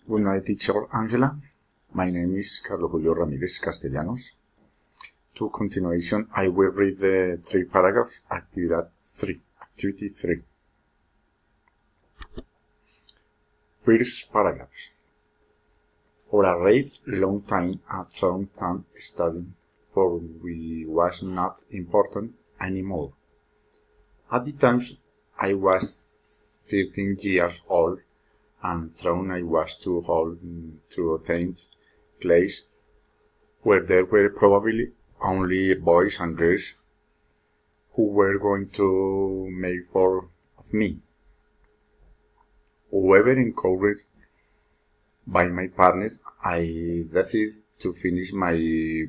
Good night, teacher Angela. My name is Carlos Julio Ramírez Castellanos. To continuation, I will read the 3 paragraphs, activity 3. First paragraph. For a very long time, a long time studying, for we was not important anymore. At the time, I was 13 years old, and thrown I was too old to attend place where there were probably only boys and girls who were going to make fun of me. However, encouraged by my partners, I decided to finish my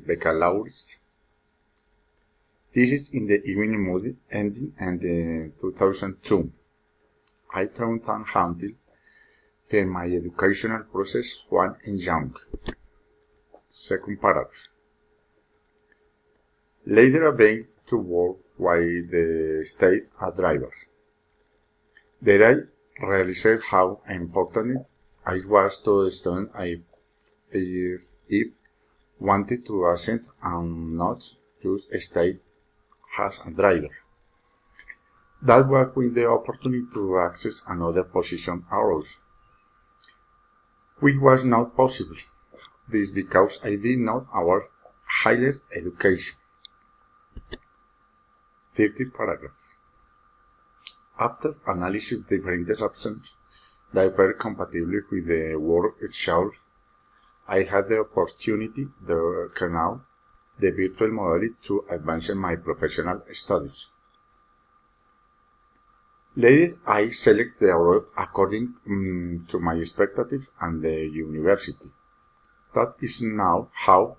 baccalaureate. This is in the evening mood ending in 2002. I found until my educational process was young. Second paragraph. Later I began to work while the state a driver. There I realized how important it was to student if wanted to ascend and not just stay as a driver. That was when the opportunity to access another position arose, which was not possible. This because I did not have higher education. 30th paragraph. After analyzing different options that were compatible with the work itself, I had the opportunity to canal the virtual modality to advance my professional studies. Later, I select the route according to my expectations and the university. That is now how,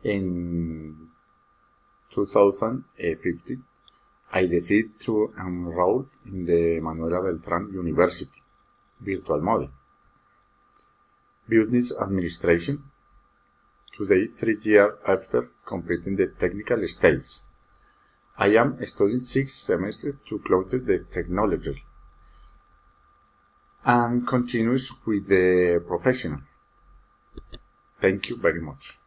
in 2015, I decided to enroll in the Manuela Beltrán University virtual model. Business Administration. Today, 3 years after completing the technical stage, I am studying 6 semesters to close the technology and continues with the professional. Thank you very much.